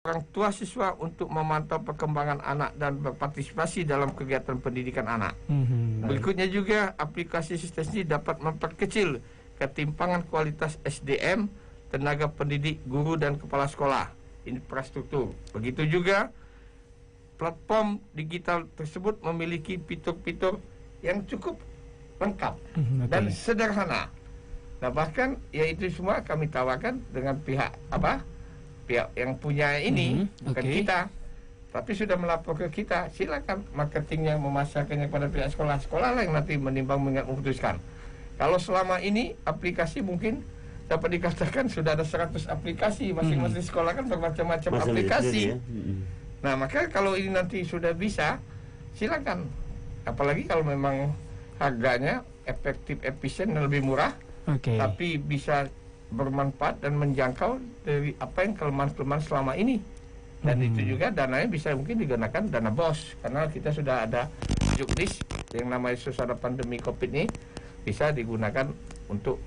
orang tua siswa untuk memantau perkembangan anak dan berpartisipasi dalam kegiatan pendidikan anak. Berikutnya juga aplikasi sistem ini dapat memperkecil ketimpangan kualitas SDM, tenaga pendidik, guru dan kepala sekolah, infrastruktur. Begitu juga platform digital tersebut memiliki fitur-fitur yang cukup lengkap dan sederhana. Nah, bahkan yaitu semua kami tawarkan dengan pihak yang punya ini, bukan kita, tapi sudah melapor ke kita. Silakan marketingnya memasarkannya kepada pihak sekolah lah yang nanti menimbang memutuskan. Kalau selama ini aplikasi mungkin dapat dikatakan sudah ada 100 aplikasi, masing-masing sekolah kan bermacam-macam aplikasi. Nah, maka kalau ini nanti sudah bisa, silakan. Apalagi kalau memang harganya efektif, efisien dan lebih murah, tapi bisa bermanfaat dan menjangkau dari apa yang kelemahan-kelemahan selama ini. Dan itu juga dananya bisa mungkin digunakan dana BOS, karena kita sudah ada juknis yang namanya suasana pandemi COVID ini bisa digunakan untuk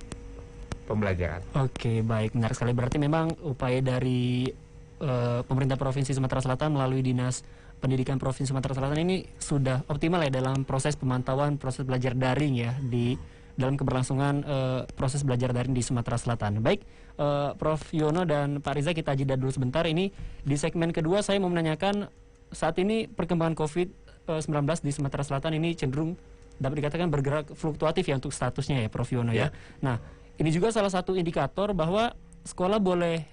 pembelajaran. Oke, baik, benar sekali. Berarti memang upaya dari pemerintah Provinsi Sumatera Selatan melalui Dinas Pendidikan Provinsi Sumatera Selatan ini sudah optimal ya dalam proses pemantauan proses belajar daring ya di dalam keberlangsungan proses belajar daring di Sumatera Selatan. Baik, Prof. Yono dan Pak Riza, kita jeda dulu sebentar. Ini di segmen kedua saya mau menanyakan saat ini perkembangan COVID-19 di Sumatera Selatan ini cenderung dapat dikatakan bergerak fluktuatif ya untuk statusnya ya, Prof. Yono ya. Nah, ini juga salah satu indikator bahwa sekolah boleh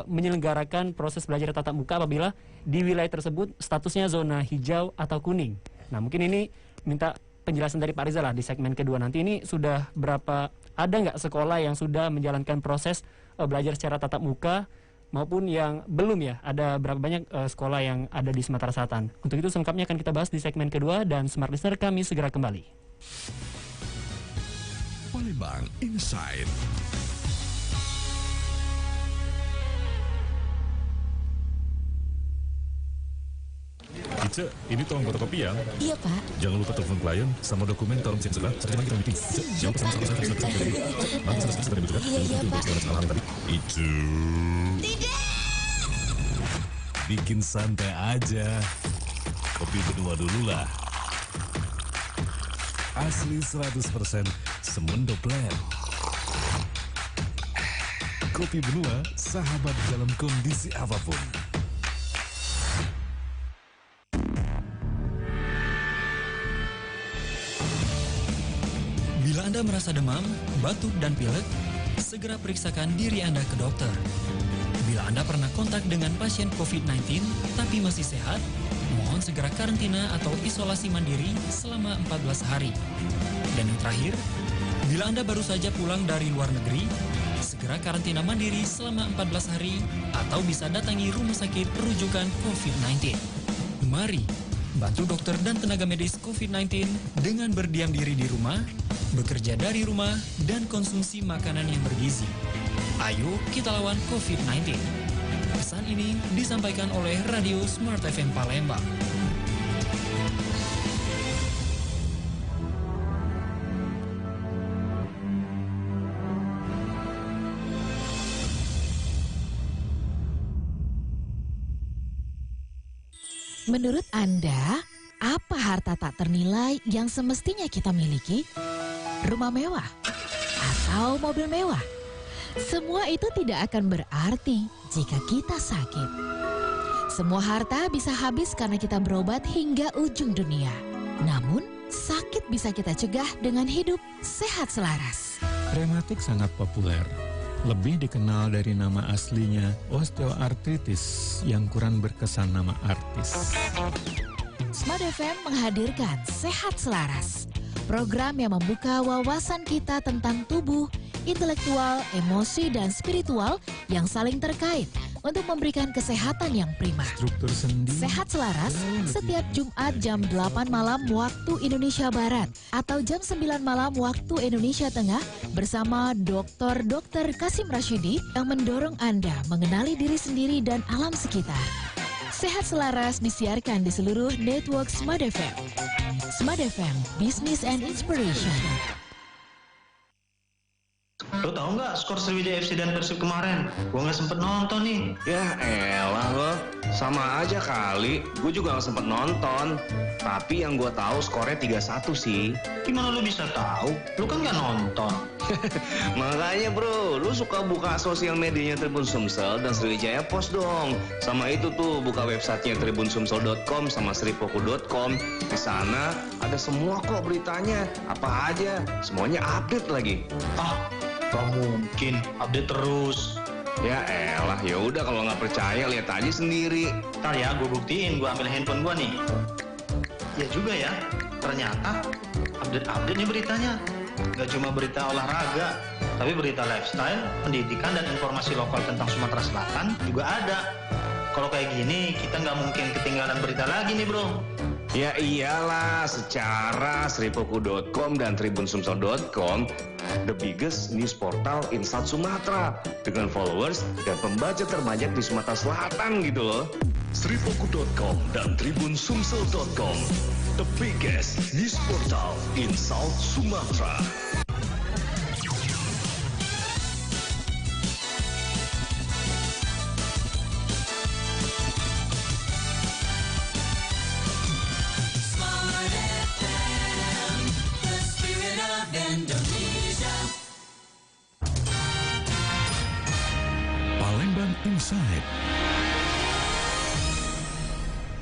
menyelenggarakan proses belajar tatap muka apabila di wilayah tersebut statusnya zona hijau atau kuning. Nah, mungkin ini minta penjelasan dari Pak Riza lah di segmen kedua nanti. Ini sudah berapa, ada nggak sekolah yang sudah menjalankan proses belajar secara tatap muka maupun yang belum ya? Ada berapa banyak sekolah yang ada di Sumatera Selatan? Untuk itu selengkapnya akan kita bahas di segmen kedua dan Smart Listener kami segera kembali. Palembang Inside. Ica, ini tolong fotokopi ya. Iya, Pak. Jangan lupa telepon klien sama dokumen tolong cek sebelah. Seperti kita meeting. Ica, jangan pesan sama saya. Nanti saya dari butuhkan. Iya, Pak. Ica. Tidak. Bikin santai aja. Kopi berdua dulu lah. Asli 100% Semendo Blend. Kopi Benua, sahabat dalam kondisi apapun. Bila Anda merasa demam, batuk, dan pilek, segera periksakan diri Anda ke dokter. Bila Anda pernah kontak dengan pasien COVID-19 tapi masih sehat, mohon segera karantina atau isolasi mandiri selama 14 hari. Dan yang terakhir, bila Anda baru saja pulang dari luar negeri, segera karantina mandiri selama 14 hari atau bisa datangi rumah sakit rujukan COVID-19. Mari bantu dokter dan tenaga medis COVID-19 dengan berdiam diri di rumah, bekerja dari rumah, dan konsumsi makanan yang bergizi. Ayo kita lawan COVID-19. Pesan ini disampaikan oleh Radio Smart FM Palembang. Menurut Anda, apa harta tak ternilai yang semestinya kita miliki? Rumah mewah? Atau mobil mewah? Semua itu tidak akan berarti jika kita sakit. Semua harta bisa habis karena kita berobat hingga ujung dunia. Namun, sakit bisa kita cegah dengan hidup sehat selaras. Rematik sangat populer. Lebih dikenal dari nama aslinya osteoartritis yang kurang berkesan nama artis. Smart FM menghadirkan Sehat Selaras, program yang membuka wawasan kita tentang tubuh, intelektual, emosi, dan spiritual yang saling terkait untuk memberikan kesehatan yang prima. Struktur sendi. Sehat Selaras setiap Jumat jam 8 malam waktu Indonesia Barat atau jam 9 malam waktu Indonesia Tengah bersama Dr. Kasim Rashidi yang mendorong Anda mengenali diri sendiri dan alam sekitar. Sehat Selaras disiarkan di seluruh network Smart FM. Smart FM, Business and Inspiration. Lo tau nggak skor Sriwijaya FC dan Persib kemarin? Gua nggak sempet nonton nih. Ya elah lo, Sama aja kali, gue juga nggak sempet nonton. Tapi yang gue tahu skornya 3-1 sih. Gimana lu bisa tahu? Lu kan nggak nonton. Makanya bro, lu suka buka sosial medianya Tribun Sumsel dan Sriwijaya Post dong. Sama itu tuh, buka websitenya tribunsumsel.com sama sripoku.com. Di sana ada semua kok beritanya. Apa aja, semuanya update lagi. Gak mungkin, update terus. Ya elah, ya udah kalau nggak percaya lihat aja sendiri. Ntar ya, gue buktiin, gue ambil handphone gue nih. Ya juga ya, ternyata update nih beritanya. Gak cuma berita olahraga, tapi berita lifestyle, pendidikan, dan informasi lokal tentang Sumatera Selatan juga ada. Kalau kayak gini, kita nggak mungkin ketinggalan berita lagi nih bro. Ya iyalah, secara sripoku.com dan tribunsumsel.com the biggest news portal in South Sumatra dengan followers dan pembaca terbanyak di Sumatera Selatan gitu loh. Sripoku.com dan tribunsumsel.com, the biggest news portal in South Sumatra. Palembang Inside.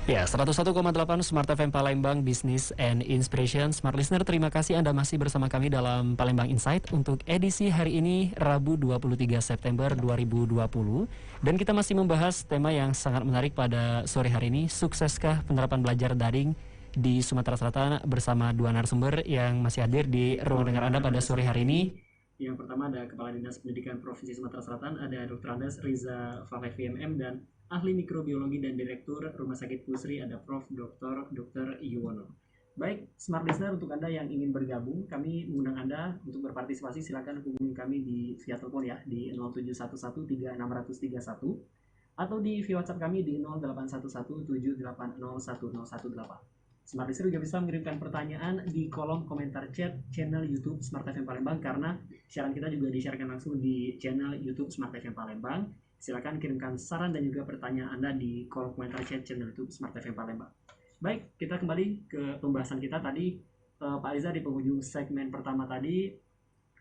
Ya, 101,8 Smart FM Palembang, Business and Inspiration. Smart Listener, terima kasih Anda masih bersama kami dalam Palembang Insight untuk edisi hari ini, Rabu 23 September 2020. Dan kita masih membahas tema yang sangat menarik pada sore hari ini, sukseskah penerapan belajar daring di Sumatera Selatan, bersama dua narasumber yang masih hadir di ruang dengar Anda pada sore hari ini. Yang pertama ada Kepala Dinas Pendidikan Provinsi Sumatera Selatan, ada Dr. Andes Riza Falevi MM, dan Ahli Mikrobiologi dan Direktur Rumah Sakit Pusri, ada Prof. Dr. Yuwono. Baik, Smart Listener, untuk Anda yang ingin bergabung, kami mengundang Anda untuk berpartisipasi. Silakan hubungi kami di via telepon ya, di 07113631 atau di via WhatsApp kami di 081178010118. Smart Listener juga bisa mengirimkan pertanyaan di kolom komentar chat channel YouTube Smart FM Palembang, karena siaran kita juga disiarkan langsung di channel YouTube Smart FM Palembang. Silakan kirimkan saran dan juga pertanyaan Anda di kolom komentar chat channel YouTube Smart FM Palembang. Baik, kita kembali ke pembahasan kita tadi. Pak Riza, di penghujung segmen pertama tadi,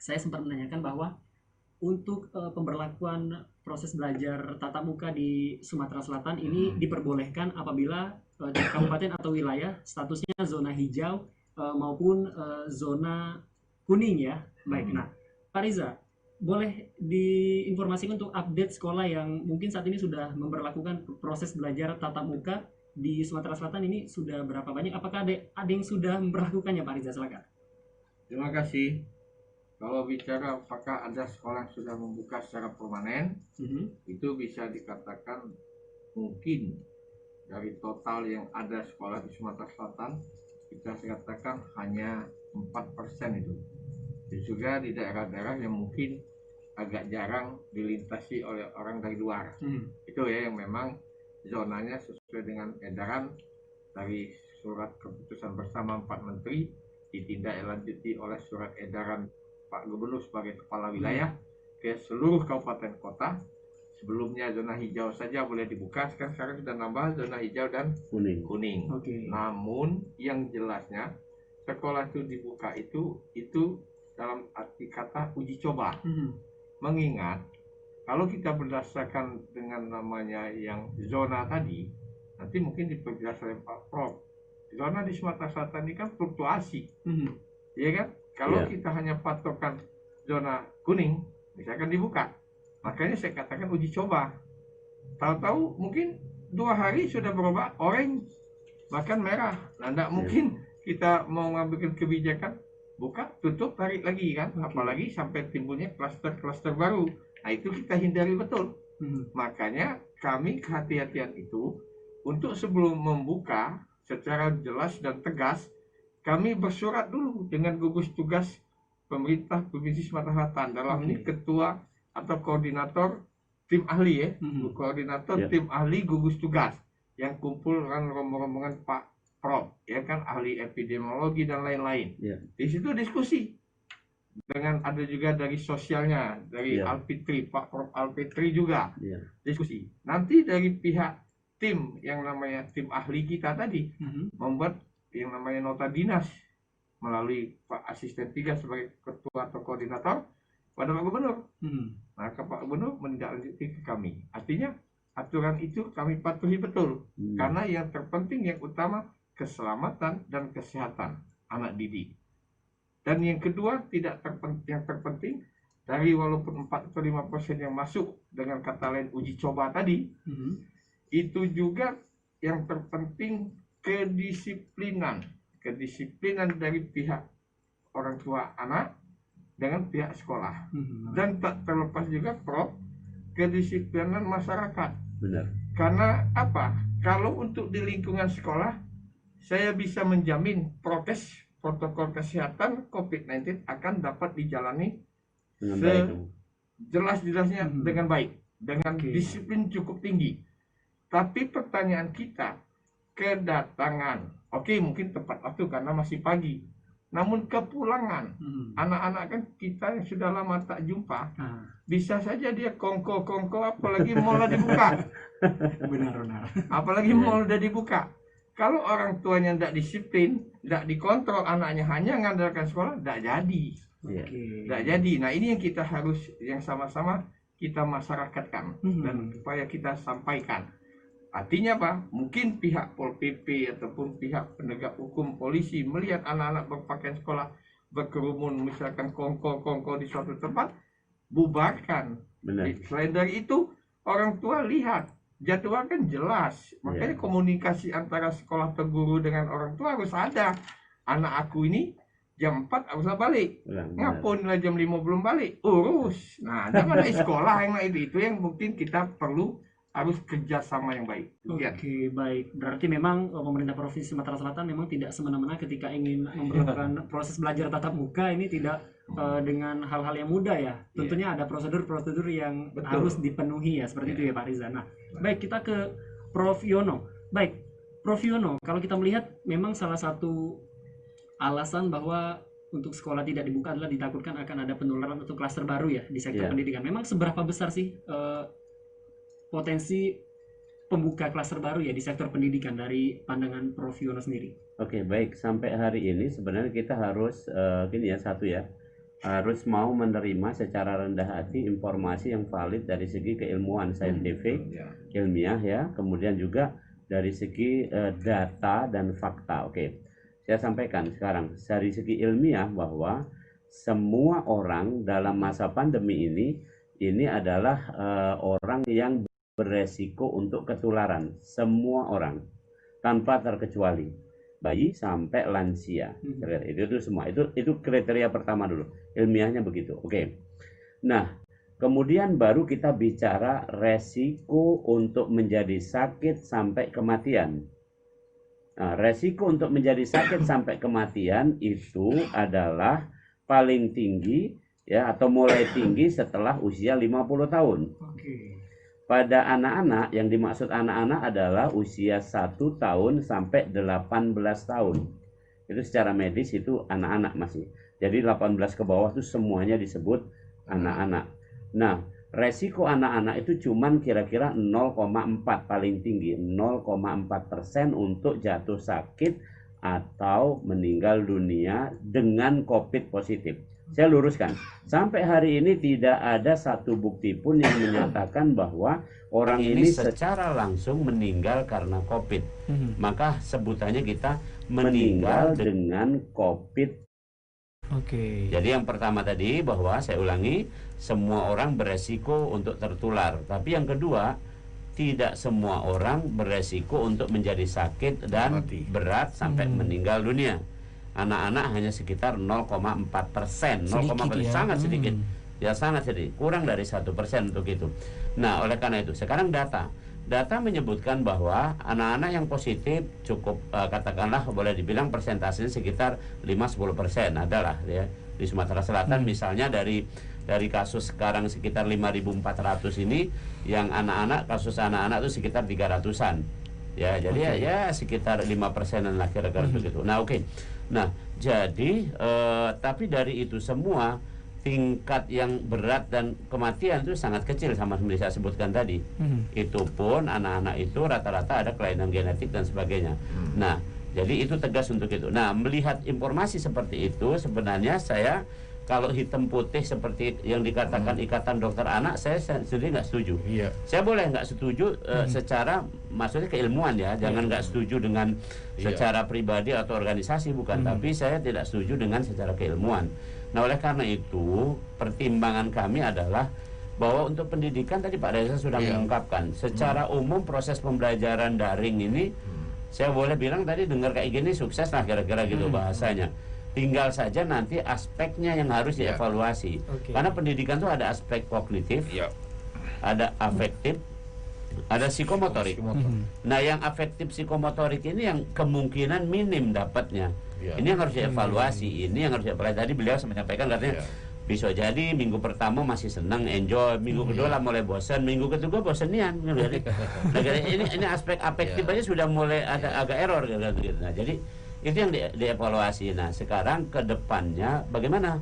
saya sempat menanyakan bahwa untuk pemberlakuan proses belajar tatap muka di Sumatera Selatan ini diperbolehkan apabila di kabupaten atau wilayah statusnya zona hijau maupun zona kuning ya. Baik, nah Pak Riza, boleh diinformasikan untuk update sekolah yang mungkin saat ini sudah memperlakukan proses belajar tatap muka di Sumatera Selatan ini sudah berapa banyak? Apakah ada yang sudah memperlakukannya, Pak Riza? Silakan. Terima kasih. Kalau bicara apakah ada sekolah yang sudah membuka secara permanen, itu bisa dikatakan mungkin dari total yang ada sekolah di Sumatera Selatan, kita katakan hanya 4% itu. Dan juga di daerah-daerah yang mungkin agak jarang dilintasi oleh orang dari luar. Itu ya yang memang zonanya sesuai dengan edaran dari surat keputusan bersama 4 menteri, ditindaklanjuti oleh surat edaran Pak Gubernur sebagai kepala wilayah ke seluruh kabupaten kota. Sebelumnya zona hijau saja boleh dibuka, sekarang sudah nambah zona hijau dan kuning. Okay. Namun yang jelasnya sekolah itu dibuka itu dalam arti kata uji coba. Mengingat kalau kita berdasarkan dengan namanya yang zona tadi, nanti mungkin diperjelas oleh Pak Prof. Zona di Sumatera Selatan ini kan fluktuasi, ya kan? Kalau kita hanya patokan zona kuning, misalkan dibuka, makanya saya katakan uji coba. Tahu-tahu mungkin 2 hari sudah berubah orange, bahkan merah. Nah, tidak mungkin kita mau ngambil kebijakan buka, tutup, tarik lagi kan? Apalagi sampai timbulnya klaster-klaster baru. Nah, itu kita hindari betul. Makanya kami kehati-hatian itu untuk sebelum membuka secara jelas dan tegas, kami bersurat dulu dengan gugus tugas pemerintah Provinsi Sumatera Selatan, dalam ini ketua atau koordinator tim ahli ya, koordinator tim ahli gugus tugas yang kumpul dengan rombongan Pak Prof, ya kan, ahli epidemiologi dan lain-lain. Di situ diskusi dengan ada juga dari sosialnya, dari Alfitri, Pak Prof Alfitri juga diskusi. Nanti dari pihak tim yang namanya tim ahli kita tadi membuat yang namanya nota dinas melalui Pak Asisten 3 sebagai ketua atau koordinator pada Pak Gubernur. Maka Pak Gubernur menindaklanjuti ke kami. Artinya aturan itu kami patuhi betul karena yang terpenting yang utama keselamatan dan kesehatan anak didik. Dan yang kedua yang terpenting dari walaupun 4 atau 5% yang masuk dengan kata lain uji coba tadi, itu juga yang terpenting kedisiplinan dari pihak orang tua anak dengan pihak sekolah. Dan tak terlepas juga Prof, kedisiplinan masyarakat. Benar. Karena apa? Kalau untuk di lingkungan sekolah, saya bisa menjamin protokol kesehatan COVID-19 akan dapat dijalani sejelas-jelasnya dengan baik, dengan disiplin cukup tinggi. Tapi pertanyaan kita, kedatangan, mungkin tepat waktu karena masih pagi. Namun kepulangan, anak-anak kan kita yang sudah lama tak jumpa, bisa saja dia kongko-kongko, apalagi mall udah dibuka. Benar. Apalagi mall udah dibuka. Kalau orang tuanya tidak disiplin, tidak dikontrol, anaknya hanya mengandalkan sekolah, tidak jadi. Tidak jadi. Nah ini yang kita harus, yang sama-sama kita masyarakatkan dan supaya kita sampaikan. Artinya apa? Mungkin pihak Pol PP ataupun pihak penegak hukum polisi melihat anak-anak berpakaian sekolah berkerumun, misalkan kongko-kongko di suatu tempat, bubarkan. Benar. Selain dari itu, orang tua lihat jadwal kan jelas. Makanya komunikasi antara sekolah atau guru dengan orang tua harus ada. Anak aku ini jam 4 harus balik. Ngapain lah jam 5 belum balik? Urus. Nah, jangan ada sekolah yang itu yang mungkin kita perlu harus kerjasama yang baik. Oke, baik. Berarti memang pemerintah Provinsi Sumatera Selatan memang tidak semena-mena ketika ingin memperlakukan proses belajar tatap muka ini tidak dengan hal-hal yang mudah ya. Tentunya ada prosedur-prosedur yang harus dipenuhi ya, seperti itu ya Pak Riza. Nah, baik, kita ke Prof Yono. Baik, Prof Yono, kalau kita melihat memang salah satu alasan bahwa untuk sekolah tidak dibuka adalah ditakutkan akan ada penularan atau klaster baru ya di sektor pendidikan. Memang seberapa besar sih potensi pembuka klaster baru ya di sektor pendidikan dari pandangan Prof Yono sendiri? Oke, baik. Sampai hari ini sebenarnya kita harus harus mau menerima secara rendah hati informasi yang valid dari segi keilmuan saintifik, ilmiah ya, kemudian juga dari segi data dan fakta. Oke, saya sampaikan sekarang dari segi ilmiah bahwa semua orang dalam masa pandemi ini adalah orang yang beresiko untuk ketularan, semua orang tanpa terkecuali, bayi sampai lansia. Itu semua itu kriteria pertama dulu, ilmiahnya begitu. Oke. Nah, kemudian baru kita bicara resiko untuk menjadi sakit sampai kematian. Nah, resiko untuk menjadi sakit sampai kematian itu adalah paling tinggi ya, atau mulai tinggi setelah usia 50 tahun. Pada anak-anak, yang dimaksud anak-anak adalah usia 1 tahun sampai 18 tahun. Itu secara medis itu anak-anak masih. Jadi 18 ke bawah itu semuanya disebut anak-anak. Nah, resiko anak-anak itu cuman kira-kira 0,4 paling tinggi. 0,4% untuk jatuh sakit atau meninggal dunia dengan COVID positif. Saya luruskan, sampai hari ini tidak ada satu bukti pun yang menyatakan bahwa orang ini secara langsung meninggal karena COVID. Maka sebutannya kita meninggal dengan COVID. Jadi yang pertama tadi bahwa saya ulangi, semua orang beresiko untuk tertular. Tapi yang kedua, tidak semua orang beresiko untuk menjadi sakit dan berat sampai meninggal dunia. Anak-anak hanya sekitar 0,4%, 0,4%, sangat sedikit, ya sangat sedikit, kurang dari 1% untuk itu. Nah, oleh karena itu, sekarang data menyebutkan bahwa anak-anak yang positif cukup katakanlah boleh dibilang persentasenya sekitar 5-10% adalah ya di Sumatera Selatan. Misalnya dari kasus sekarang sekitar 5.400 ini, yang anak-anak, kasus anak-anak itu sekitar 300-an. Ya, jadi ya sekitar 5%-an lah kira-kira begitu. Nah, Nah, jadi tapi dari itu semua tingkat yang berat dan kematian itu sangat kecil sama seperti saya sebutkan tadi. Itu pun anak-anak itu rata-rata ada kelainan genetik dan sebagainya. Nah, jadi itu tegas untuk itu. Nah, melihat informasi seperti itu sebenarnya saya kalau hitam putih seperti yang dikatakan Ikatan Dokter Anak, saya sendiri nggak setuju. Saya boleh nggak setuju secara maksudnya keilmuan ya, jangan nggak setuju dengan secara pribadi atau organisasi bukan, tapi saya tidak setuju dengan secara keilmuan. Nah, oleh karena itu pertimbangan kami adalah bahwa untuk pendidikan tadi Pak Reza sudah mengungkapkan secara umum proses pembelajaran daring ini saya boleh bilang tadi dengar kayak gini sukses lah kira-kira gitu bahasanya. Tinggal saja nanti aspeknya yang harus dievaluasi. Karena pendidikan itu ada aspek kognitif, ada afektif, ada psikomotorik. Nah, yang afektif psikomotorik ini yang kemungkinan minim dapatnya. Ini yang harus dievaluasi. Ini yang harus dievaluasi. Tadi beliau menyampaikan katanya bisa jadi minggu pertama masih senang, enjoy, minggu kedua lah mulai bosan, minggu ketiga bosanian. Nah, ini aspek afektif aja sudah mulai ada agak error gitu. Nah, jadi itu yang dievaluasi. Nah, sekarang ke depannya bagaimana?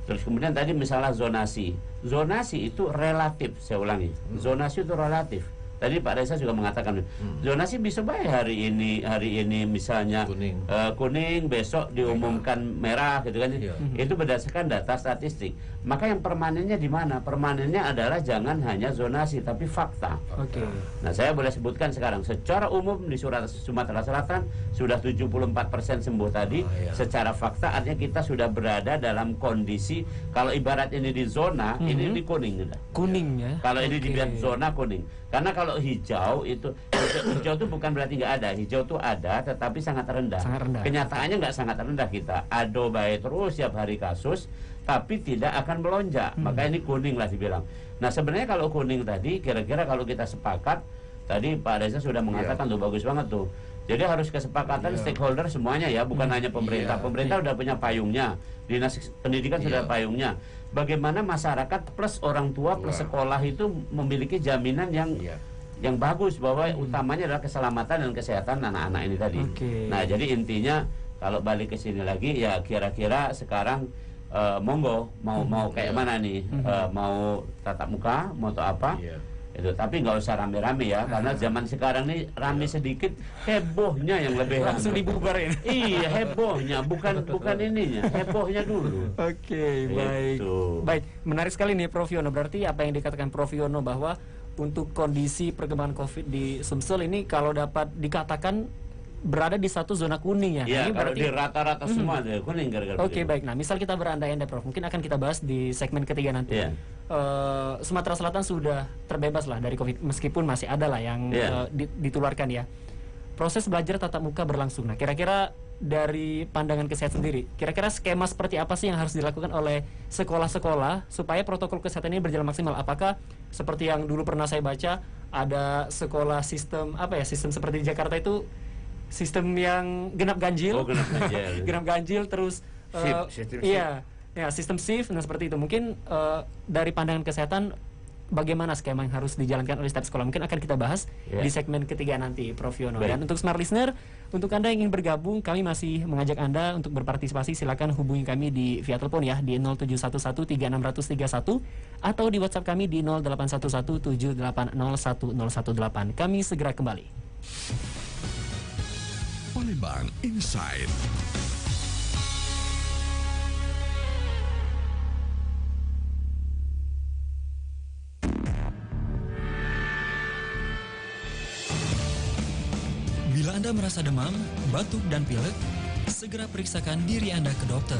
Terus kemudian tadi misalnya zonasi. Zonasi itu relatif, saya ulangi. Zonasi itu relatif. Tadi Pak Reza juga mengatakan zonasi bisa baik hari ini misalnya kuning, besok diumumkan merah gitu kan. Itu berdasarkan data statistik. Maka yang permanennya di mana? Permanennya adalah jangan hanya zonasi tapi fakta. Nah, saya boleh sebutkan sekarang secara umum di Sumatera Selatan sudah 74% sembuh tadi. Secara fakta artinya kita sudah berada dalam kondisi kalau ibarat ini di zona, ini di kuning sudah. Kuning ya. Kalau ini dibilang zona kuning. Karena kalau hijau itu bukan berarti nggak ada. Hijau itu ada, tetapi sangat rendah. Kenyataannya nggak sangat rendah kita. Ado baik terus setiap hari kasus, tapi tidak akan melonjak. Maka ini kuning lah dibilang. Nah, sebenarnya kalau kuning tadi, kira-kira kalau kita sepakat, tadi Pak Reza sudah mengatakan tuh bagus banget tuh. Jadi harus kesepakatan stakeholder semuanya ya, bukan hanya pemerintah. Pemerintah udah punya payungnya, dinas pendidikan sudah payungnya. Bagaimana masyarakat plus orang tua plus sekolah itu memiliki jaminan yang bagus bahwa utamanya adalah keselamatan dan kesehatan anak-anak ini tadi. Nah, jadi intinya kalau balik ke sini lagi ya kira-kira sekarang monggo mau kayak mana nih, mau tatap muka, mau atau apa? Itu, tapi nggak usah rame-rame ya, karena zaman sekarang nih rame sedikit hebohnya yang lebih langsung dibubarin. Iya, hebohnya bukan ininya, hebohnya dulu. Baik. Baik, menarik sekali nih Prof Yono. Berarti apa yang dikatakan Prof Yono bahwa untuk kondisi perkembangan COVID di Sumsel ini kalau dapat dikatakan berada di satu zona kuning ya. Iya, ini kalau berarti di rata-rata semua ada kuning gara-gara. Baik. Nah, misal kita berandai-andai Prof, mungkin akan kita bahas di segmen ketiga nanti. Sumatera Selatan sudah terbebas lah dari COVID, meskipun masih ada lah yang ditularkan ya. Proses belajar tatap muka berlangsung. Nah, kira-kira dari pandangan kesehatan sendiri, kira-kira skema seperti apa sih yang harus dilakukan oleh sekolah-sekolah supaya protokol kesehatan ini berjalan maksimal? Apakah seperti yang dulu pernah saya baca, ada sekolah sistem sistem seperti di Jakarta itu sistem yang genap ganjil, genap ganjil terus sistem shift, nah seperti itu. Mungkin dari pandangan kesehatan bagaimana skema yang harus dijalankan oleh setiap sekolah mungkin akan kita bahas di segmen ketiga nanti, Prof Yono. Dan untuk smart listener, untuk Anda yang ingin bergabung, kami masih mengajak Anda untuk berpartisipasi. Silakan hubungi kami di via telepon ya di 0711360031 atau di WhatsApp kami di 0811780118. Kami segera kembali. Palembang Inside. Bila Anda merasa demam, batuk, dan pilek, segera periksakan diri Anda ke dokter.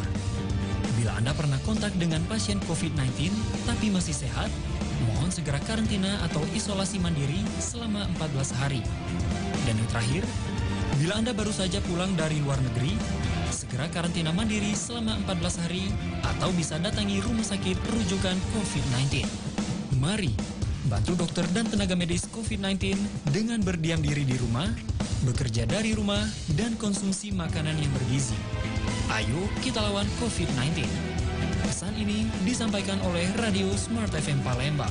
Bila Anda pernah kontak dengan pasien COVID-19 tapi masih sehat, mohon segera karantina atau isolasi mandiri selama 14 hari. Dan yang terakhir, bila Anda baru saja pulang dari luar negeri, segera karantina mandiri selama 14 hari atau bisa datangi rumah sakit rujukan COVID-19. Mari bantu dokter dan tenaga medis COVID-19 dengan berdiam diri di rumah, bekerja dari rumah, dan konsumsi makanan yang bergizi. Ayo kita lawan COVID-19. Pesan ini disampaikan oleh Radio Smart FM Palembang.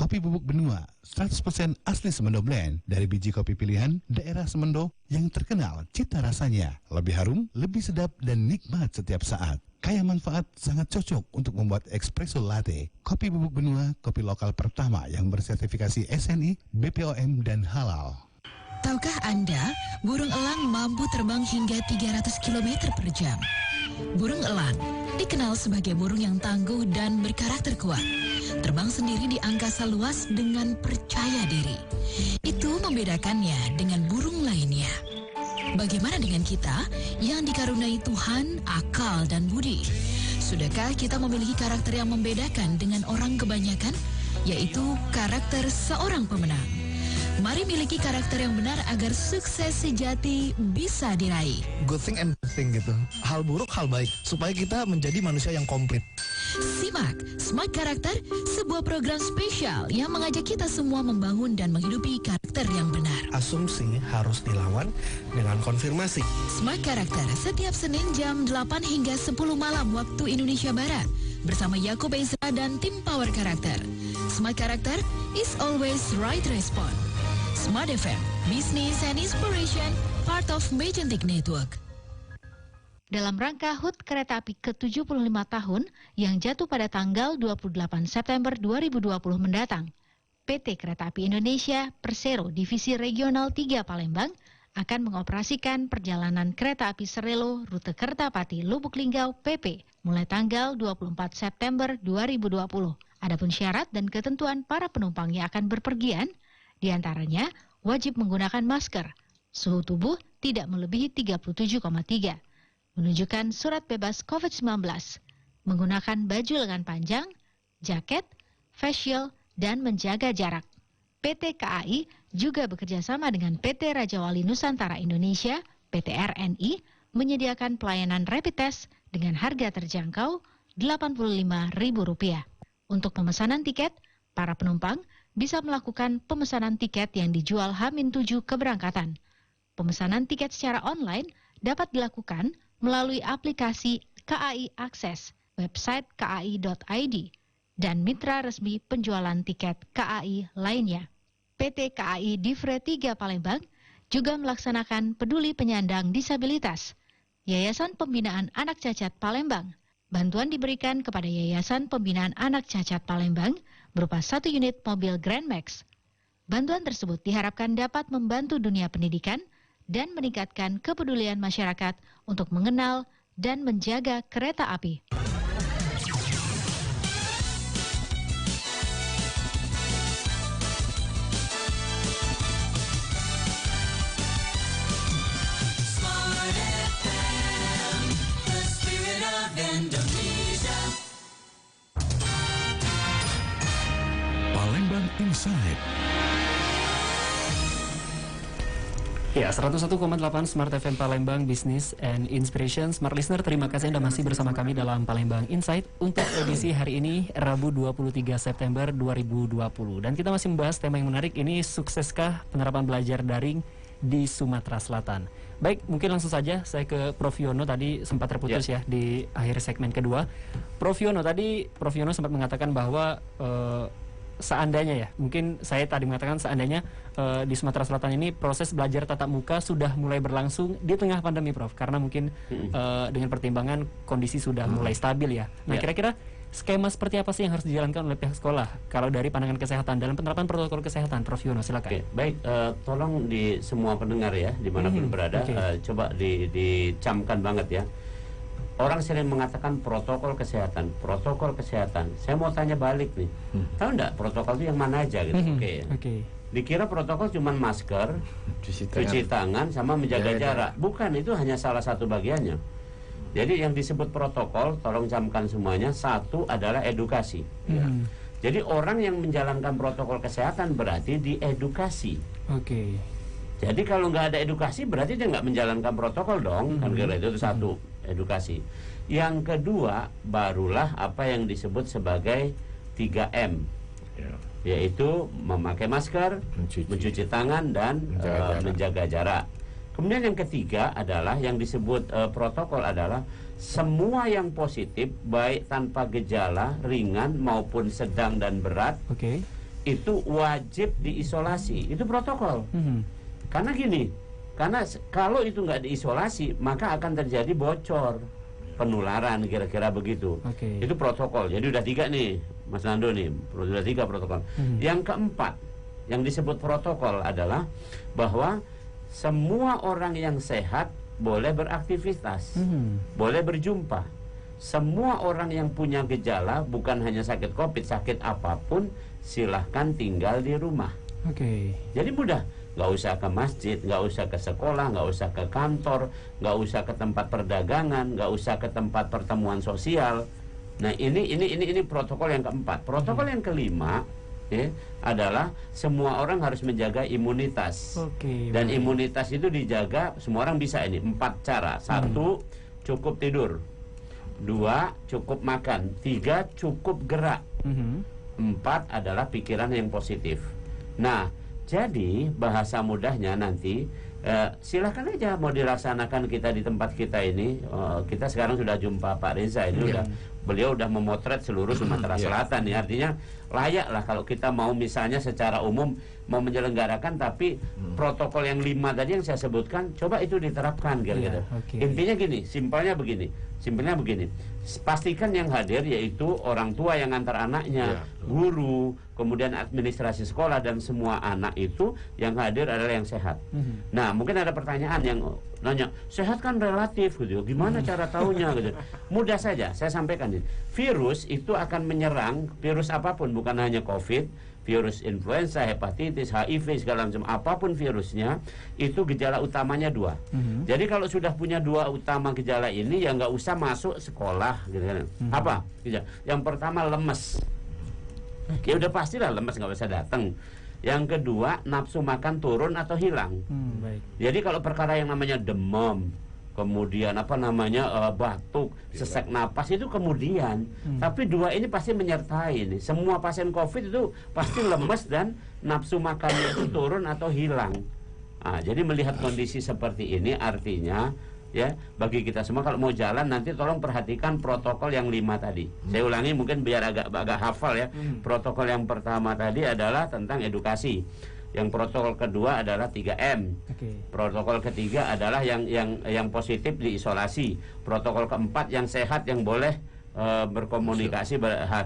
Kopi bubuk benua 100% asli Semendo Blend dari biji kopi pilihan daerah Semendo yang terkenal cita rasanya lebih harum, lebih sedap dan nikmat setiap saat. Kaya manfaat, sangat cocok untuk membuat espresso latte. Kopi bubuk benua, kopi lokal pertama yang bersertifikasi SNI, BPOM dan halal. Tahukah Anda, burung elang mampu terbang hingga 300 km per jam. Burung elang dikenal sebagai burung yang tangguh dan berkarakter kuat. Terbang sendiri di angkasa luas dengan percaya diri. Itu membedakannya dengan burung lainnya. Bagaimana dengan kita yang dikaruniai Tuhan, akal, dan budi? Sudahkah kita memiliki karakter yang membedakan dengan orang kebanyakan? Yaitu karakter seorang pemenang. Mari miliki karakter yang benar agar sukses sejati bisa diraih. Good thing and bad thing gitu. Hal buruk, hal baik. Supaya kita menjadi manusia yang komplit. Simak Smart Karakter, sebuah program spesial yang mengajak kita semua membangun dan menghidupi karakter yang benar. Asumsi harus dilawan dengan konfirmasi. Smart Karakter setiap Senin jam 8 hingga 10 malam waktu Indonesia Barat. Bersama Yakub Ezra dan tim Power Karakter. Smart Karakter is always right response. Smart FM, Business and Inspiration, part of Magentic Network. Dalam rangka HUT Kereta Api ke-75 tahun yang jatuh pada tanggal 28 September 2020 mendatang, PT Kereta Api Indonesia Persero Divisi Regional 3 Palembang akan mengoperasikan perjalanan kereta api Serelo rute Kertapati Lubuk Linggau PP mulai tanggal 24 September 2020. Adapun syarat dan ketentuan para penumpang yang akan berpergian, diantaranya wajib menggunakan masker, suhu tubuh tidak melebihi 37,3, menunjukkan surat bebas COVID-19, menggunakan baju lengan panjang, jaket, face shield, dan menjaga jarak. PT KAI juga bekerjasama dengan PT Raja Wali Nusantara Indonesia, PT RNI, menyediakan pelayanan rapid test dengan harga terjangkau Rp85.000. Untuk pemesanan tiket, para penumpang bisa melakukan pemesanan tiket yang dijual H-7 keberangkatan. Pemesanan tiket secara online dapat dilakukan melalui aplikasi KAI Akses, website kai.id, dan mitra resmi penjualan tiket KAI lainnya. PT KAI Divre 3 Palembang juga melaksanakan peduli penyandang disabilitas. Yayasan Pembinaan Anak Cacat Palembang. Bantuan diberikan kepada Yayasan Pembinaan Anak Cacat Palembang berupa 1 unit mobil Grand Max. Bantuan tersebut diharapkan dapat membantu dunia pendidikan dan meningkatkan kepedulian masyarakat untuk mengenal dan menjaga kereta api. Palembang Insight. Ya, 101,8 Smart FM Palembang, Business and Inspiration. Smart Listener, terima kasih Anda masih bersama kami dalam Palembang Insight untuk edisi hari ini, Rabu 23 September 2020. Dan kita masih membahas tema yang menarik ini, sukseskah penerapan belajar daring di Sumatera Selatan. Baik, mungkin langsung saja saya ke Prof Yono, tadi sempat terputus ya di akhir segmen kedua. Prof Yono sempat mengatakan bahwa seandainya ya, mungkin saya tadi mengatakan seandainya di Sumatera Selatan ini proses belajar tatap muka sudah mulai berlangsung di tengah pandemi, Prof, karena mungkin dengan pertimbangan kondisi sudah mulai stabil ya. Nah, kira-kira skema seperti apa sih yang harus dijalankan oleh pihak sekolah kalau dari pandangan kesehatan dalam penerapan protokol kesehatan, Prof Yono, silakan. Baik, tolong di semua pendengar ya, dimanapun berada, coba dicamkan banget ya. Orang sering mengatakan protokol kesehatan. Saya mau tanya balik nih, tahu nggak protokol itu yang mana aja gitu? Dikira protokol cuma masker, cuci tangan, sama menjaga jarak. Bukan, itu hanya salah satu bagiannya. Jadi yang disebut protokol, tolong camkan semuanya. Satu adalah edukasi. Jadi orang yang menjalankan protokol kesehatan berarti diedukasi. Jadi kalau nggak ada edukasi berarti dia nggak menjalankan protokol dong. Kan kira itu satu, edukasi. Yang kedua barulah apa yang disebut sebagai 3M, yaitu memakai masker, mencuci tangan, dan menjaga jarak. Kemudian yang ketiga adalah yang disebut protokol adalah semua yang positif, baik tanpa gejala, ringan maupun sedang dan berat, itu wajib diisolasi. Itu protokol. Karena gini, karena kalau itu nggak diisolasi maka akan terjadi bocor, penularan, kira-kira begitu. Itu protokol. Jadi udah 3 nih, Mas Nando nih, udah 3 protokol. Yang keempat, yang disebut protokol adalah bahwa semua orang yang sehat boleh beraktivitas, boleh berjumpa. Semua orang yang punya gejala, bukan hanya sakit COVID, sakit apapun, silahkan tinggal di rumah. Jadi mudah. Nggak usah ke masjid, nggak usah ke sekolah, nggak usah ke kantor, nggak usah ke tempat perdagangan, nggak usah ke tempat pertemuan sosial. Nah ini protokol yang keempat. Protokol yang kelima adalah semua orang harus menjaga imunitas. Dan imunitas itu dijaga, semua orang bisa ini 4 cara. 1, cukup tidur. 2, cukup makan. 3, cukup gerak. 4 adalah pikiran yang positif. Nah, jadi bahasa mudahnya nanti silakan aja mau dilaksanakan kita di tempat kita ini. Kita sekarang sudah jumpa Pak Reza ini, beliau udah memotret seluruh Sumatera Selatan ya. Artinya layak lah kalau kita mau misalnya secara umum mau menyelenggarakan, tapi protokol yang 5 tadi yang saya sebutkan coba itu diterapkan kira-kira. Intinya gini, simpelnya begini, pastikan yang hadir yaitu orang tua yang antar anaknya, guru, kemudian administrasi sekolah, dan semua anak itu yang hadir adalah yang sehat. Nah, mungkin ada pertanyaan yang nanya, sehat kan relatif gitu, gimana cara tahunya gitu. Mudah saja, saya sampaikan ini. Virus itu akan menyerang, virus apapun, bukan hanya COVID, virus influenza, hepatitis, HIV, segala macam, apapun virusnya, itu gejala utamanya 2. Jadi kalau sudah punya 2 utama gejala ini, ya nggak usah masuk sekolah gitu kan. Apa? Yang pertama lemes. Ya udah pastilah lemes, nggak usah datang. Yang kedua, nafsu makan turun atau hilang. Jadi kalau perkara yang namanya demam, kemudian batuk, sesak napas, itu kemudian. Tapi 2 ini pasti menyertai nih. Semua pasien COVID itu pasti lemes dan nafsu makannya itu turun atau hilang. Jadi melihat kondisi seperti ini artinya ya, bagi kita semua kalau mau jalan nanti tolong perhatikan protokol yang 5 tadi. Saya ulangi mungkin biar agak hafal ya. Protokol yang pertama tadi adalah tentang edukasi. Yang protokol kedua adalah 3M. Protokol ketiga adalah yang positif diisolasi. Protokol keempat yang sehat yang boleh berkomunikasi,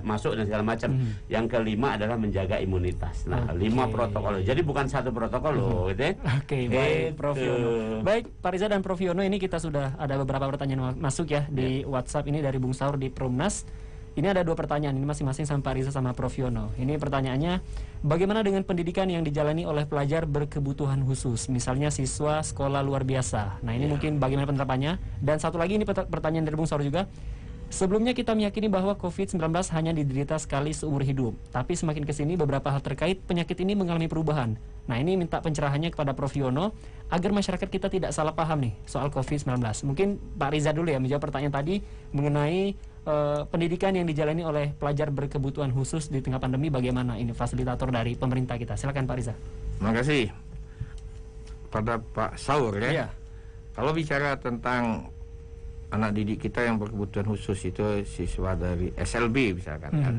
masuk dan segala macam. Yang kelima adalah menjaga imunitas. Nah, 5 protokol. Jadi bukan 1 protokol loh, gitu ya. Baik, Prof Yono. Baik, Pak Riza dan Prof Yono, ini kita sudah ada beberapa pertanyaan masuk ya di WhatsApp ini dari Bung Saur di Perumnas. Ini ada 2 pertanyaan, ini masing-masing sama Pak Riza sama Prof Yono. Ini pertanyaannya, bagaimana dengan pendidikan yang dijalani oleh pelajar berkebutuhan khusus, misalnya siswa sekolah luar biasa? Nah, ini mungkin bagaimana penerapannya? Dan satu lagi ini pertanyaan dari Bung Saur juga. Sebelumnya kita meyakini bahwa COVID-19 hanya diderita sekali seumur hidup, tapi semakin kesini beberapa hal terkait penyakit ini mengalami perubahan. Nah, ini minta pencerahannya kepada Prof Yono agar masyarakat kita tidak salah paham nih soal COVID-19. Mungkin Pak Riza dulu ya menjawab pertanyaan tadi mengenai pendidikan yang dijalani oleh pelajar berkebutuhan khusus di tengah pandemi, bagaimana ini fasilitator dari pemerintah kita. Silakan Pak Riza. Terima kasih pada Pak Saur ya. Kalau bicara tentang anak didik kita yang berkebutuhan khusus, itu siswa dari SLB misalkan kan,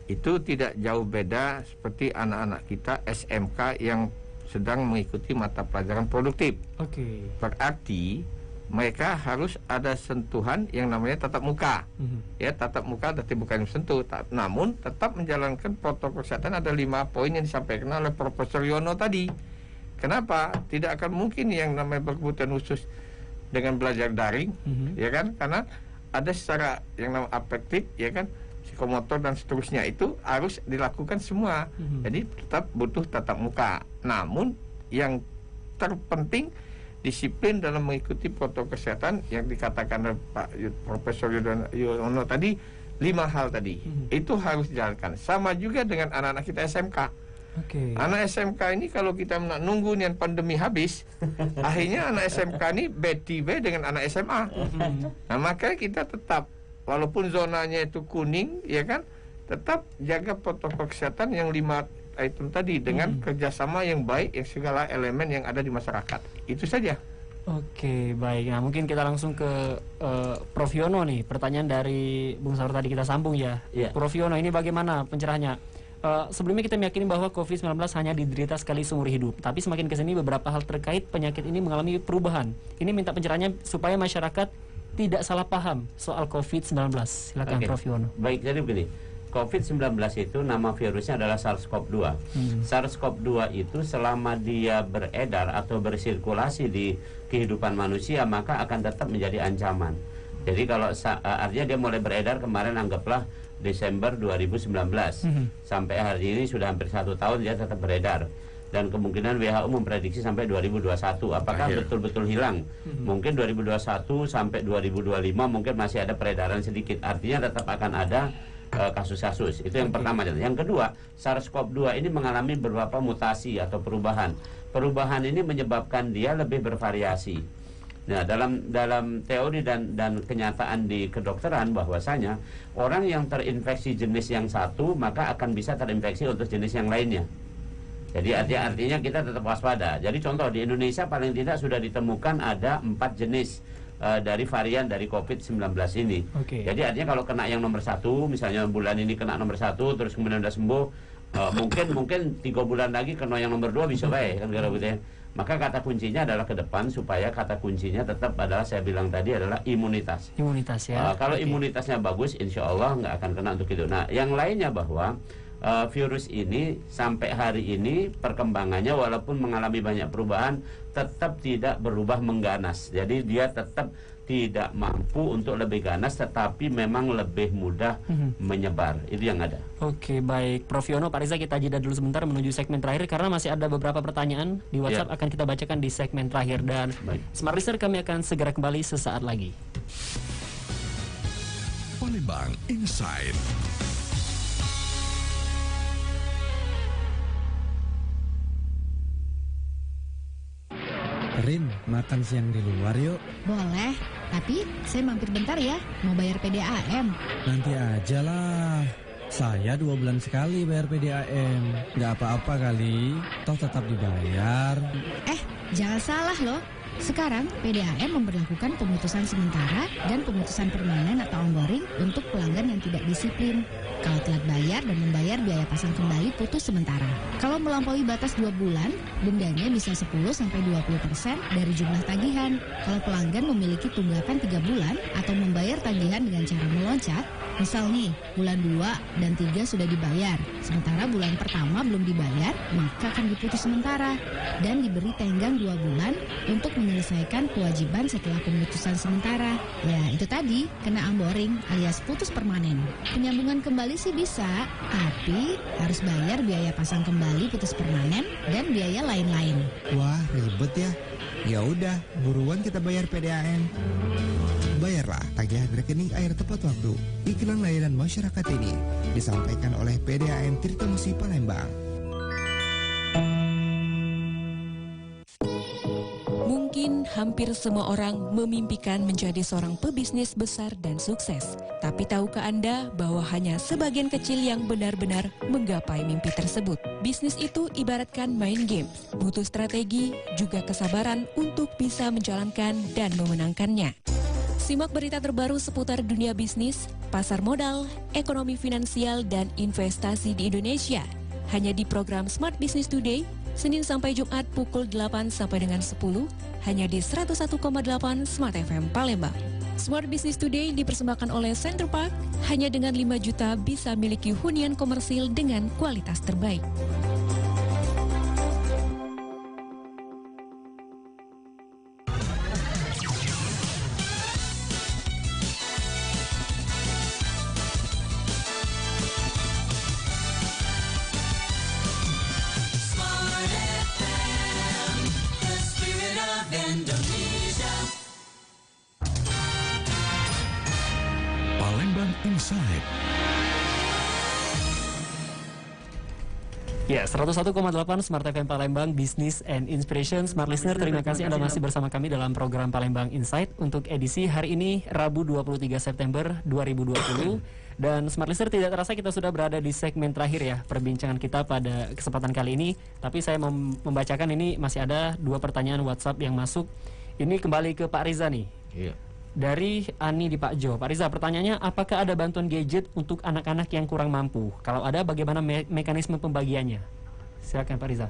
itu tidak jauh beda seperti anak-anak kita SMK yang sedang mengikuti mata pelajaran produktif. Berarti mereka harus ada sentuhan yang namanya tatap muka. Ya, tatap muka tapi bukan sentuh, namun tetap menjalankan protokol kesehatan. Ada 5 poin yang disampaikan oleh Profesor Yono tadi. Kenapa? Tidak akan mungkin yang namanya berkebutuhan khusus dengan belajar daring, ya kan? Karena ada secara yang namanya afektif, ya kan, psikomotor dan seterusnya itu harus dilakukan semua. Jadi tetap butuh tatap muka. Namun yang terpenting disiplin dalam mengikuti protokol kesehatan yang dikatakan oleh Pak Profesor Yono tadi, 5 hal tadi. Itu harus dijalankan. Sama juga dengan anak-anak kita SMK. Anak SMK ini kalau kita nunggu nih pandemi habis, akhirnya anak SMK ini beda dengan anak SMA. Nah, makanya kita tetap, walaupun zonanya itu kuning, ya kan, tetap jaga protokol kesehatan yang 5 item tadi dengan kerjasama yang baik yang segala elemen yang ada di masyarakat. Itu saja. Oke, baik. Nah, mungkin kita langsung ke Prof Yono nih. Pertanyaan dari Bung Saur tadi kita sambung ya. Prof Yono, ini bagaimana pencerahannya? Sebelumnya kita meyakini bahwa COVID-19 hanya diderita sekali seumur hidup, tapi semakin kesini beberapa hal terkait penyakit ini mengalami perubahan. Ini minta pencerahannya supaya masyarakat tidak salah paham soal COVID-19. Silakan Prof. Yono. Baik, jadi begini. COVID-19 itu nama virusnya adalah SARS-CoV-2. SARS-CoV-2 itu selama dia beredar atau bersirkulasi di kehidupan manusia, maka akan tetap menjadi ancaman. Jadi kalau artinya dia mulai beredar kemarin, anggaplah Desember 2019 sampai hari ini sudah hampir 1 tahun dia tetap beredar, dan kemungkinan WHO memprediksi sampai 2021. Apakah betul-betul hilang? Mungkin 2021 sampai 2025 mungkin masih ada peredaran sedikit, artinya tetap akan ada kasus-kasus. Itu yang pertama. Yang kedua, SARS-CoV-2 ini mengalami beberapa mutasi atau perubahan. Perubahan ini menyebabkan dia lebih bervariasi. Nah, dalam teori dan kenyataan di kedokteran bahwasanya orang yang terinfeksi jenis yang satu maka akan bisa terinfeksi untuk jenis yang lainnya. Jadi artinya kita tetap waspada. Jadi contoh di Indonesia paling tidak sudah ditemukan ada 4 jenis dari varian dari COVID-19 ini. Jadi artinya kalau kena yang nomor 1, misalnya bulan ini kena nomor 1 terus kemudian udah sembuh, mungkin 3 bulan lagi kena yang nomor 2 bisa baik kan gitu ya. Maka kata kuncinya adalah ke depan, supaya kata kuncinya tetap adalah, saya bilang tadi, adalah imunitas. Imunitas ya. Kalau imunitasnya bagus, insya Allah nggak akan kena untuk itu. Nah, yang lainnya bahwa virus ini sampai hari ini perkembangannya walaupun mengalami banyak perubahan, tetap tidak berubah mengganas. Jadi dia tetap tidak mampu untuk lebih ganas, tetapi memang lebih mudah menyebar. Itu yang ada. Oke, baik. Prof. Yono, Pak Riza, kita jeda dulu sebentar menuju segmen terakhir karena masih ada beberapa pertanyaan di WhatsApp akan kita bacakan di segmen terakhir. Dan Smart Listener, kami akan segera kembali sesaat lagi. Palembang Inside. Rin, makan siang di luar yuk. Boleh, tapi saya mampir bentar ya, mau bayar PDAM. Nanti aja lah. Saya 2 bulan sekali bayar PDAM. Nggak apa-apa kali, toh tetap dibayar. Jangan salah loh. Sekarang PDAM memberlakukan pemutusan sementara dan pemutusan permanen atau onboarding untuk pelanggan yang tidak disiplin. Kalau telat bayar dan membayar biaya pasang kembali putus sementara. Kalau melampaui batas 2 bulan, dendanya bisa 10-20% dari jumlah tagihan. Kalau pelanggan memiliki tunggakan 3 bulan atau membayar tagihan dengan cara meloncat, misal nih, bulan 2 dan 3 sudah dibayar, sementara bulan pertama belum dibayar, maka akan diputus sementara dan diberi tenggang 2 bulan untuk menyelesaikan kewajiban setelah pemutusan sementara. Ya, itu tadi, kena onboarding alias putus permanen. Penyambungan kembali sih bisa, tapi harus bayar biaya pasang kembali putus permanen dan biaya lain-lain. Wah, ribet ya. Ya udah, buruan kita bayar PDAM. Bayarlah tagihan rekening air tepat waktu. Iklan layanan masyarakat ini disampaikan oleh PDAM Tirtamusi Palembang. Mungkin hampir semua orang memimpikan menjadi seorang pebisnis besar dan sukses. Tapi tahukah Anda bahwa hanya sebagian kecil yang benar-benar menggapai mimpi tersebut? Bisnis itu ibaratkan main game, butuh strategi, juga kesabaran untuk bisa menjalankan dan memenangkannya. Simak berita terbaru seputar dunia bisnis, pasar modal, ekonomi finansial, dan investasi di Indonesia. Hanya di program Smart Business Today, Senin sampai Jumat pukul 8 sampai dengan 10, hanya di 101,8 Smart FM Palembang. Smart Business Today dipersembahkan oleh Center Park, hanya dengan 5 juta bisa miliki hunian komersil dengan kualitas terbaik. Inside. Ya, 101,8 Smart FM Palembang, Business and Inspiration. Smart Listener, terima kasih Anda masih bersama kami dalam program Palembang Insight untuk edisi hari ini, Rabu 23 September 2020. Dan Smart Listener, tidak terasa kita sudah berada di segmen terakhir ya perbincangan kita pada kesempatan kali ini. Tapi saya membacakan ini masih ada 2 pertanyaan WhatsApp yang masuk. Ini kembali ke Pak Riza nih. Iya. Dari Ani di Pak Jo. Pak Riza, pertanyaannya, apakah ada bantuan gadget untuk anak-anak yang kurang mampu? Kalau ada, bagaimana mekanisme pembagiannya? Silakan Pak Riza.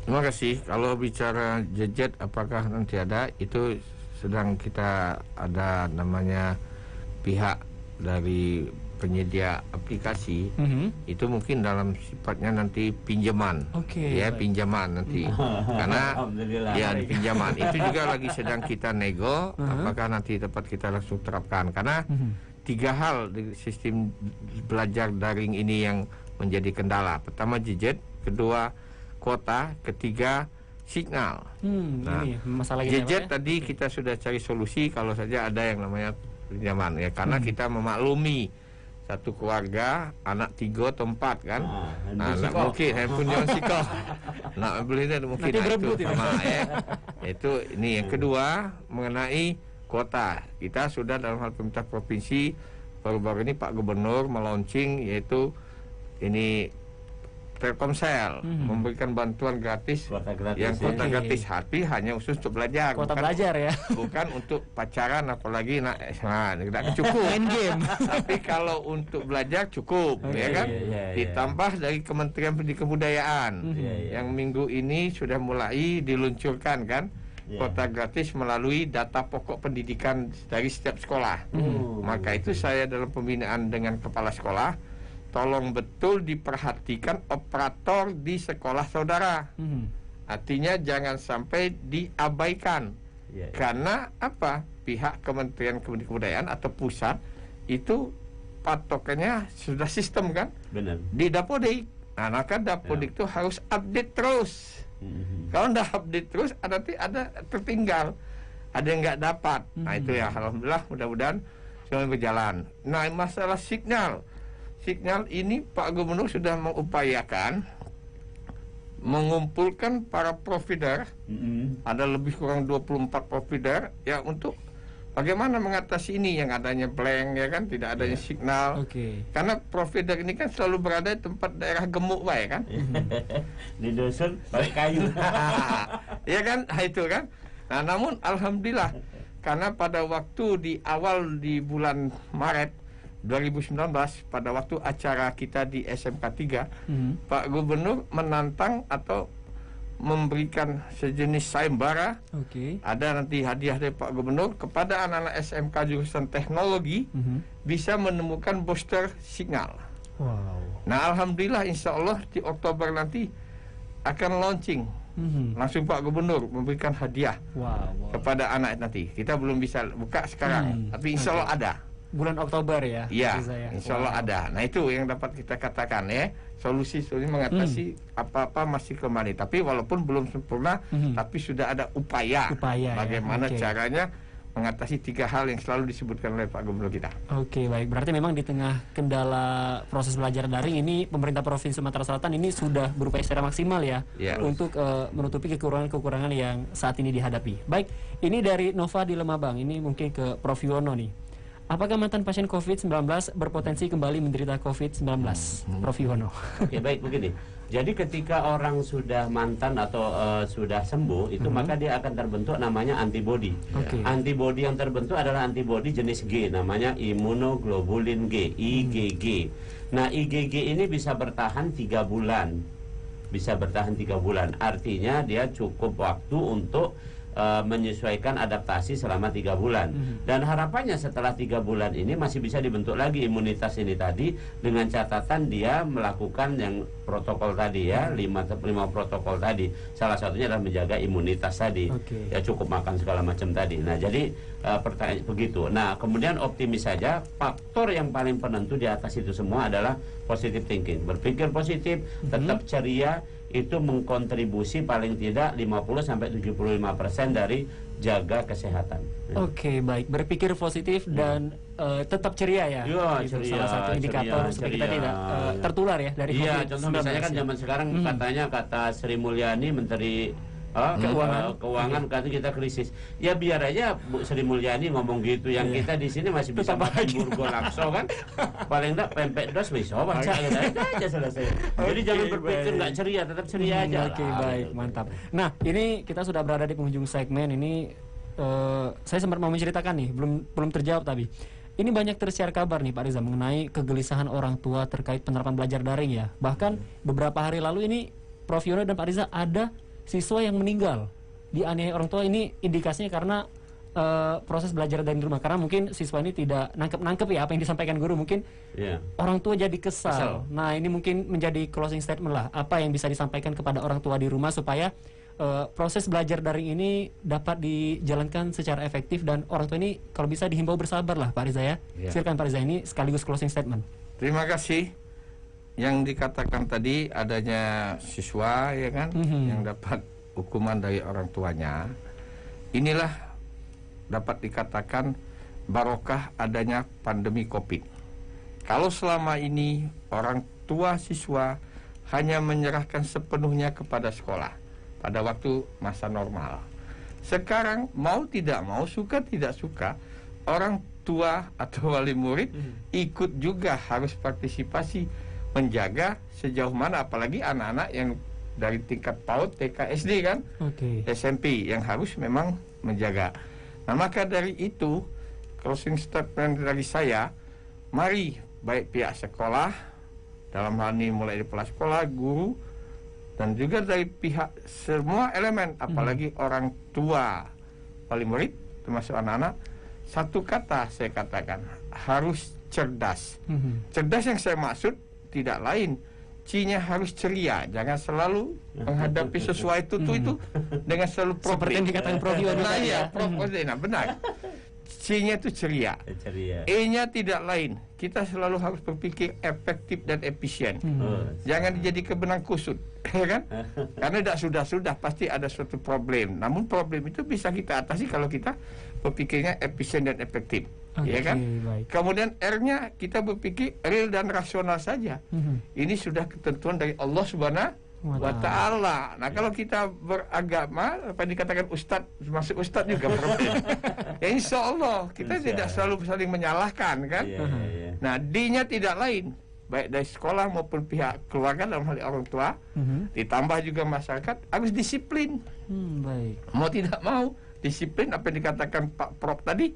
Terima kasih. Kalau bicara gadget, apakah nanti ada? Itu sedang kita ada namanya pihak dari penyedia aplikasi. Itu mungkin dalam sifatnya nanti pinjaman. Ya, pinjaman nanti. Karena ya pinjaman itu juga lagi sedang kita nego. Apakah nanti dapat kita langsung terapkan? Karena 3 hal di sistem belajar daring ini yang menjadi kendala. Pertama gadget, kedua kuota, ketiga signal. Nah, ini masalah gadget tadi kita sudah cari solusi kalau saja ada yang namanya pinjaman ya, karena kita memaklumi satu keluarga anak 3 atau 4 kan, nah mungkin handphone jangan sikoh, nak belinya mungkin itu sama ya. Itu ini yang kedua mengenai kuota. Kita sudah dalam hal pemerintah provinsi baru-baru ini Pak Gubernur melaunching yaitu ini Telkomsel memberikan bantuan gratis, kuota gratis tapi hanya khusus untuk belajar, kuota belajar ya, bukan untuk pacaran apalagi tidak cukup main game. Tapi kalau untuk belajar cukup, ya kan? Ditambah dari Kementerian Pendidikan Kebudayaan yang minggu ini sudah mulai diluncurkan kan, kuota gratis melalui data pokok pendidikan dari setiap sekolah. Maka itu saya dalam pembinaan dengan kepala sekolah, tolong betul diperhatikan operator di sekolah saudara. Artinya jangan sampai diabaikan. Karena apa? Pihak Kementerian Pendidikan Kebudayaan atau pusat itu patokannya sudah sistem kan? Benar. Di Dapodik. Nah, maka Dapodik itu harus update terus. Kalau nggak update terus, nanti ada tertinggal. Ada yang nggak dapat. Nah, itu ya alhamdulillah mudah-mudahan semua berjalan. Nah, masalah signal ini Pak Gubernur sudah mengupayakan mengumpulkan para provider, ada lebih kurang 24 provider ya, untuk bagaimana mengatasi ini yang adanya blank ya kan, tidak adanya signal. Karena provider ini kan selalu berada di tempat daerah gemuk ya kan. Di dusun pakai kayu. Ya kan, itu kan. Nah, namun alhamdulillah karena pada waktu di awal di bulan Maret 2019 pada waktu acara kita di SMK 3, Pak Gubernur menantang atau memberikan sejenis sayembara. Ada nanti hadiah dari Pak Gubernur kepada anak-anak SMK jurusan teknologi bisa menemukan booster signal. Nah, alhamdulillah insya Allah di Oktober nanti akan launching. Langsung Pak Gubernur memberikan hadiah kepada anak nanti. Kita belum bisa buka sekarang, tapi insya Allah ada. Bulan Oktober ya? Iya, insya Allah ada. Nah, itu yang dapat kita katakan ya, solusi mengatasi apa-apa masih kembali. Tapi walaupun belum sempurna, tapi sudah ada upaya bagaimana caranya mengatasi 3 hal yang selalu disebutkan oleh Pak Gubernur kita. Baik. Berarti memang di tengah kendala proses belajar daring ini, pemerintah Provinsi Sumatera Selatan ini sudah berupaya secara maksimal ya, untuk menutupi kekurangan-kekurangan yang saat ini dihadapi. Baik, ini dari Nova di Lemabang. Ini mungkin ke Prof Yuwono nih. Apakah mantan pasien COVID-19 berpotensi kembali menderita COVID-19? Prof Yuwono. Baik, begini. Jadi ketika orang sudah mantan atau sudah sembuh, itu maka dia akan terbentuk namanya antibodi. Antibodi yang terbentuk adalah antibodi jenis G, namanya imunoglobulin G, IgG. Nah, IgG ini bisa bertahan 3 bulan. Artinya dia cukup waktu untuk menyesuaikan adaptasi selama 3 bulan. Dan harapannya setelah 3 bulan ini masih bisa dibentuk lagi imunitas ini tadi, dengan catatan dia melakukan yang protokol tadi ya, 5 protokol tadi. Salah satunya adalah menjaga imunitas tadi. Ya, cukup makan segala macam tadi. Nah, jadi pertanyaan begitu. Nah, kemudian optimis saja. Faktor yang paling penentu di atas itu semua adalah positive thinking. Berpikir positif, tetap ceria, itu mengkontribusi paling tidak 50-75% dari jaga kesehatan. Baik. Berpikir positif dan tetap ceria ya. Ceria, salah satu indikator supaya kita tidak tertular ya dari COVID-19. Contoh misalnya kan zaman sekarang katanya kata Sri Mulyani, Menteri keuangan kata kita krisis. Ya biar aja Bu Sri Mulyani ngomong gitu, yang kita di sini masih bisa makan burgo lakso kan. Paling enggak pempek dos bisa baca aja selesai. Jadi jangan berpikir enggak ceria, tetap ceria aja. Baik, mantap. Nah, ini kita sudah berada di penghujung segmen ini. saya sempat mau menceritakan nih, belum terjawab tapi ini banyak tersiar kabar nih Pak Riza mengenai kegelisahan orang tua terkait penerapan belajar daring ya. Bahkan beberapa hari lalu ini Prof Yono dan Pak Riza ada siswa yang meninggal dianiaya orang tua. Ini indikasinya karena proses belajar dari rumah, karena mungkin siswa ini tidak nangkep ya apa yang disampaikan guru, mungkin orang tua jadi kesal. Nah ini mungkin menjadi closing statement lah, apa yang bisa disampaikan kepada orang tua di rumah supaya proses belajar daring ini dapat dijalankan secara efektif, dan orang tua ini kalau bisa dihimbau bersabar lah Pak Riza ya. Silakan Pak Riza, ini sekaligus closing statement. Terima kasih. Yang dikatakan tadi adanya siswa ya kan yang dapat hukuman dari orang tuanya, inilah dapat dikatakan barokah adanya pandemi COVID. Kalau selama ini orang tua siswa hanya menyerahkan sepenuhnya kepada sekolah pada waktu masa normal, sekarang mau tidak mau, suka tidak suka, orang tua atau wali murid ikut juga harus partisipasi menjaga sejauh mana, apalagi anak-anak yang dari tingkat PAUD, TK, SD kan, SMP yang harus memang menjaga. Nah maka dari itu closing statement dari saya, mari baik pihak sekolah, dalam hal ini mulai dari kepala sekolah, guru, dan juga dari pihak semua elemen, apalagi orang tua, wali murid, termasuk anak-anak, satu kata saya katakan, harus cerdas. Cerdas yang saya maksud tidak lain, C-nya harus ceria, jangan selalu menghadapi sesuai itu dengan selalu problem. Seperti yang dikatakan Prof Yono tadi ya. Nah benar. C-nya itu ceria. E-nya tidak lain, kita selalu harus berpikir efektif dan efisien. Jangan dijadi kebenang kusut, ya kan? Karena tidak sudah pasti ada suatu problem. Namun problem itu bisa kita atasi kalau kita berpikirnya efisien dan efektif. Ya kan? Baik. Kemudian R-nya kita berpikir real dan rasional saja. Ini sudah ketentuan dari Allah Subhanahu wa Ta'ala. Nah kalau kita beragama, apa yang dikatakan ustadz, masuk ustadz juga problem. Ya insya Allah kita tidak selalu saling menyalahkan kan. Nah D-nya tidak lain, baik dari sekolah maupun pihak keluarga dalam hal orang tua, ditambah juga masyarakat harus disiplin. Baik. Mau tidak mau disiplin, apa yang dikatakan Pak Prof tadi,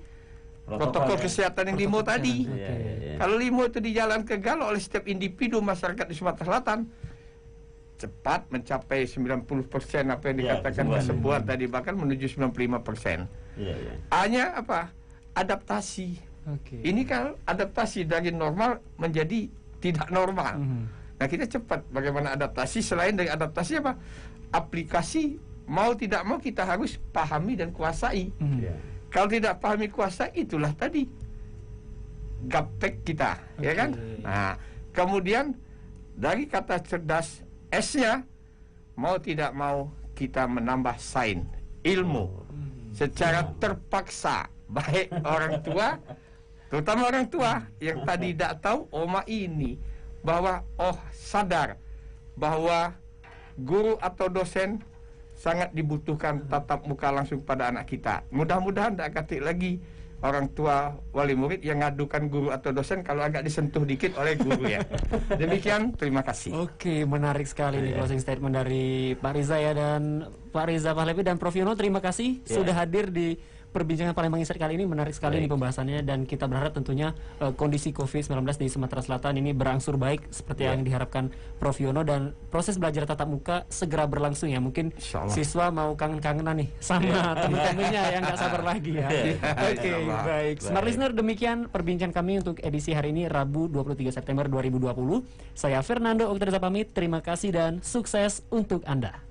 protokol kesehatan yang limo tadi. Kalau limo itu dijalankan galau oleh setiap individu masyarakat di Sumatera Selatan, cepat mencapai 90% apa yang dikatakan kesembuhan tadi, bahkan menuju 95%. Hanya apa? Adaptasi. Ini kan adaptasi dari normal menjadi tidak normal. Nah kita cepat bagaimana adaptasi. Selain dari adaptasi apa? Aplikasi mau tidak mau kita harus pahami dan kuasai. Kalau tidak pahami kuasa, itulah tadi gaptek kita, ya kan? Nah, kemudian dari kata cerdas, S-nya mau tidak mau kita menambah sains, ilmu secara terpaksa, baik orang tua, terutama orang tua yang tadi tidak tahu oma ini, bahwa sadar bahwa guru atau dosen sangat dibutuhkan tatap muka langsung pada anak kita. Mudah-mudahan tidak katik lagi orang tua wali murid yang ngadukan guru atau dosen kalau agak disentuh dikit oleh guru ya. Demikian, terima kasih. Oke, menarik sekali nih closing statement dari Pak Riza ya, dan Pak Riza Pahlavi dan Prof Yono, terima kasih sudah hadir di perbincangan Palembang Insight kali ini. Menarik sekali nih pembahasannya, dan kita berharap tentunya kondisi COVID-19 di Sumatera Selatan ini berangsur baik seperti yang diharapkan Prof Yono, dan proses belajar tatap muka segera berlangsung ya. Mungkin siswa mau kangen-kangenan nih sama teman-temannya yang nggak sabar lagi ya. Oke, baik. Smart Listener, demikian perbincangan kami untuk edisi hari ini Rabu 23 September 2020. Saya Fernando Oktaviansyah pamit, terima kasih dan sukses untuk Anda.